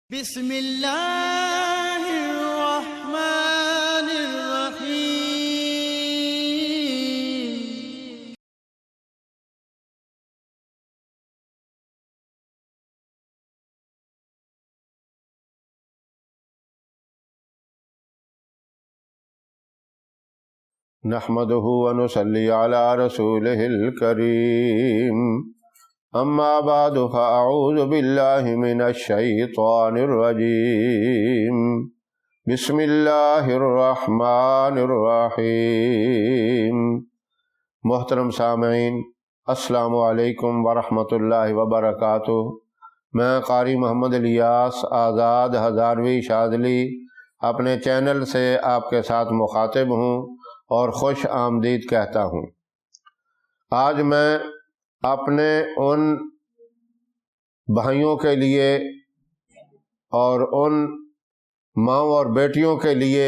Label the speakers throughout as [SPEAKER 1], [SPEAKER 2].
[SPEAKER 1] بسم اللہ الرحمن الرحیم۔
[SPEAKER 2] نحمده ونصلي على رسوله الكريم، اما بعد فاعوذ بالله من الشیطان الرجیم، بسم اللہ الرحمن الرحیم۔ محترم سامعین، السلام علیکم ورحمۃ اللہ وبرکاتہ۔ میں قاری محمد الیاس آزاد ہزاروی شاذلی اپنے چینل سے آپ کے ساتھ مخاطب ہوں اور خوش آمدید کہتا ہوں۔ آج میں اپنے ان بھائیوں کے لیے اور ان ماؤں اور بیٹیوں کے لیے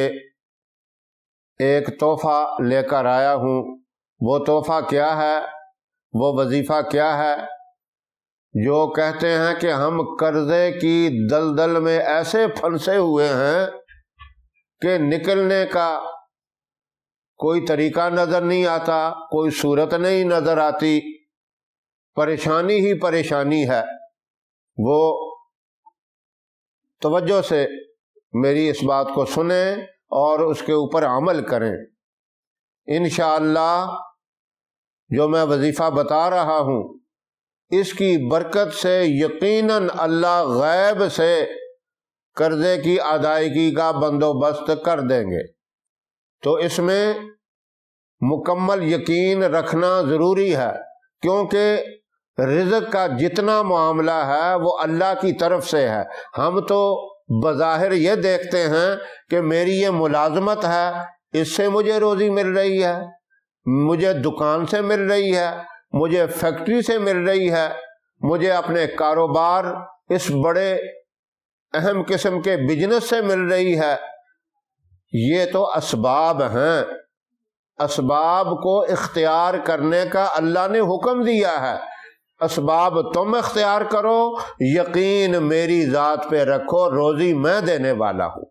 [SPEAKER 2] ایک تحفہ لے کر آیا ہوں۔ وہ تحفہ کیا ہے، وہ وظیفہ کیا ہے؟ جو کہتے ہیں کہ ہم قرضے کی دلدل میں ایسے پھنسے ہوئے ہیں کہ نکلنے کا کوئی طریقہ نظر نہیں آتا، کوئی صورت نہیں نظر آتی، پریشانی ہی پریشانی ہے۔ وہ توجہ سے میری اس بات کو سنیں اور اس کے اوپر عمل کریں۔ انشاءاللہ جو میں وظیفہ بتا رہا ہوں، اس کی برکت سے یقیناً اللہ غیب سے قرضے کی ادائیگی کا بندوبست کر دیں گے۔ تو اس میں مکمل یقین رکھنا ضروری ہے، کیونکہ رزق کا جتنا معاملہ ہے وہ اللہ کی طرف سے ہے۔ ہم تو بظاہر یہ دیکھتے ہیں کہ میری یہ ملازمت ہے، اس سے مجھے روزی مل رہی ہے، مجھے دکان سے مل رہی ہے، مجھے فیکٹری سے مل رہی ہے، مجھے اپنے کاروبار اس بڑے اہم قسم کے بزنس سے مل رہی ہے۔ یہ تو اسباب ہیں، اسباب کو اختیار کرنے کا اللہ نے حکم دیا ہے۔ اسباب تم اختیار کرو، یقین میری ذات پہ رکھو، روزی میں دینے والا ہوں۔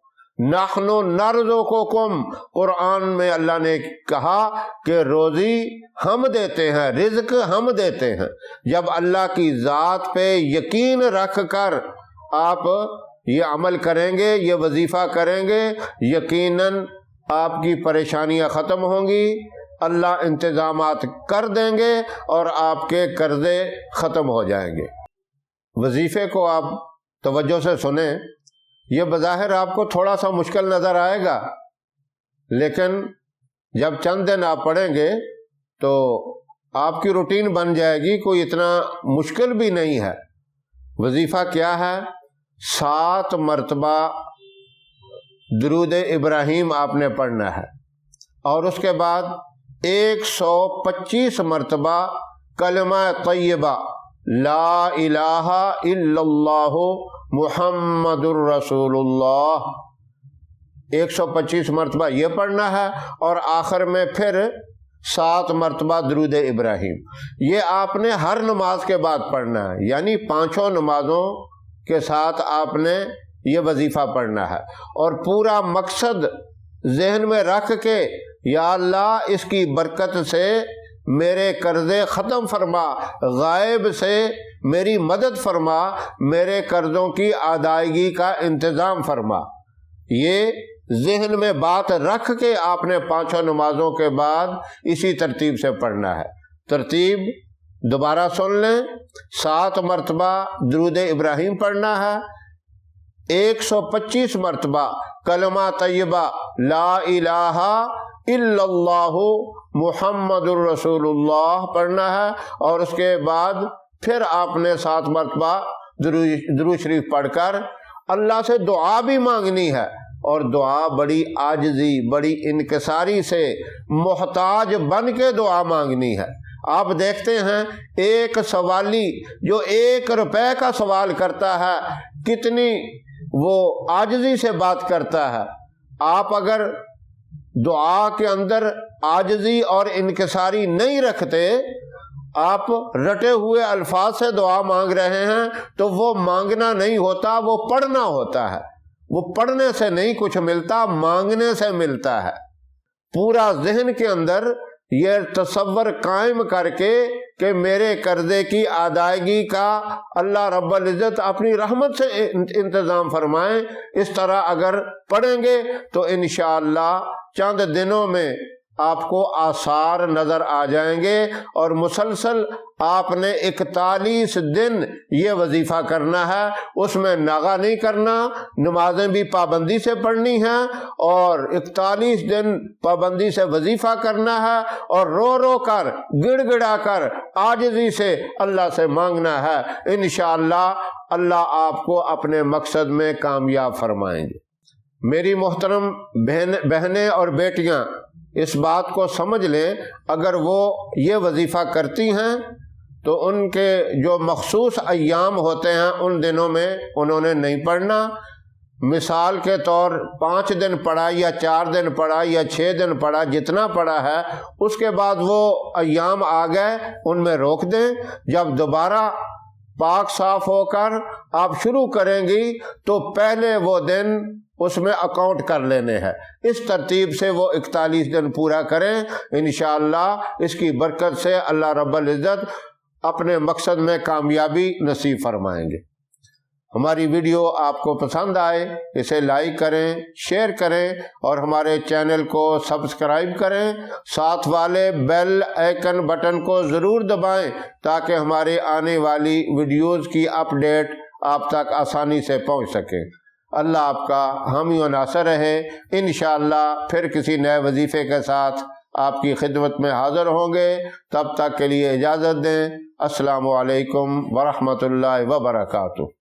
[SPEAKER 2] نحن نرزقکم، قرآن میں اللہ نے کہا کہ روزی ہم دیتے ہیں، رزق ہم دیتے ہیں۔ جب اللہ کی ذات پہ یقین رکھ کر آپ یہ عمل کریں گے، یہ وظیفہ کریں گے، یقیناً آپ کی پریشانیاں ختم ہوں گی، اللہ انتظامات کر دیں گے اور آپ کے قرضے ختم ہو جائیں گے۔ وظیفے کو آپ توجہ سے سنیں۔ یہ بظاہر آپ کو تھوڑا سا مشکل نظر آئے گا، لیکن جب چند دن آپ پڑھیں گے تو آپ کی روٹین بن جائے گی، کوئی اتنا مشکل بھی نہیں ہے۔ وظیفہ کیا ہے؟ 7 مرتبہ درود ابراہیم آپ نے پڑھنا ہے، اور اس کے بعد 125 مرتبہ کلمہ طیبہ لا الہ الا اللہ محمد الرسول اللہ 125 مرتبہ یہ پڑھنا ہے، اور آخر میں پھر 7 مرتبہ درود ابراہیم۔ یہ آپ نے ہر نماز کے بعد پڑھنا ہے، یعنی 5 نمازوں کے ساتھ آپ نے یہ وظیفہ پڑھنا ہے، اور پورا مقصد ذہن میں رکھ کے یا اللہ اس کی برکت سے میرے قرضے ختم فرما، غائب سے میری مدد فرما، میرے قرضوں کی ادائیگی کا انتظام فرما۔ یہ ذہن میں بات رکھ کے آپ نے 5 نمازوں کے بعد اسی ترتیب سے پڑھنا ہے۔ ترتیب دوبارہ سن لیں۔ 7 مرتبہ درود ابراہیم پڑھنا ہے، 125 مرتبہ کلمہ طیبہ لا الہ الا اللہ محمد الرسول اللہ پڑھنا ہے، اور اس کے بعد پھر آپ نے 7 مرتبہ درود شریف پڑھ کر اللہ سے دعا بھی مانگنی ہے، اور دعا بڑی عاجزی، بڑی انکساری سے محتاج بن کے دعا مانگنی ہے۔ آپ دیکھتے ہیں ایک سوالی جو 1 روپے کا سوال کرتا ہے، کتنی وہ عاجزی سے بات کرتا ہے۔ آپ اگر دعا کے اندر عاجزی اور انکساری نہیں رکھتے آپ رٹے ہوئے الفاظ سے دعا مانگ رہے ہیں تو وہ مانگنا نہیں ہوتا، وہ پڑھنا ہوتا ہے۔ وہ پڑھنے سے نہیں کچھ ملتا، مانگنے سے ملتا ہے۔ پورا ذہن کے اندر یہ تصور قائم کر کے کہ میرے قرضے کی ادائیگی کا اللہ رب العزت اپنی رحمت سے انتظام فرمائیں، اس طرح اگر پڑھیں گے تو انشاءاللہ چند دنوں میں آپ کو آثار نظر آ جائیں گے۔ اور مسلسل آپ نے 41 دن یہ وظیفہ کرنا ہے، اس میں ناغہ نہیں کرنا، نمازیں بھی پابندی سے پڑھنی ہیں، اور 41 دن پابندی سے وظیفہ کرنا ہے، اور رو رو کر گڑ گڑا کر عاجزی سے اللہ سے مانگنا ہے۔ انشاءاللہ اللہ آپ کو اپنے مقصد میں کامیاب فرمائیں گے۔ میری محترم بہنیں اور بیٹیاں اس بات کو سمجھ لیں، اگر وہ یہ وظیفہ کرتی ہیں تو ان کے جو مخصوص ایام ہوتے ہیں ان دنوں میں انہوں نے نہیں پڑھنا۔ مثال کے طور 5 دن پڑھا یا 4 دن پڑھا یا 6 دن پڑھا، جتنا پڑھا ہے، اس کے بعد وہ ایام آ گئے ان میں روک دیں۔ جب دوبارہ پاک صاف ہو کر آپ شروع کریں گی تو پہلے وہ دن اس میں اکاؤنٹ کر لینے ہیں۔ اس ترتیب سے وہ 41 دن پورا کریں، انشاءاللہ اس کی برکت سے اللہ رب العزت اپنے مقصد میں کامیابی نصیب فرمائیں گے۔ ہماری ویڈیو آپ کو پسند آئے اسے لائک کریں، شیئر کریں، اور ہمارے چینل کو سبسکرائب کریں۔ ساتھ والے بیل آئیکن بٹن کو ضرور دبائیں تاکہ ہمارے آنے والی ویڈیوز کی اپڈیٹ آپ تک آسانی سے پہنچ سکے۔ اللہ آپ کا حامی و ناصر رہے۔ انشاءاللہ پھر کسی نئے وظیفے کے ساتھ آپ کی خدمت میں حاضر ہوں گے۔ تب تک کے لیے اجازت دیں۔ السلام علیکم ورحمۃ اللہ وبرکاتہ۔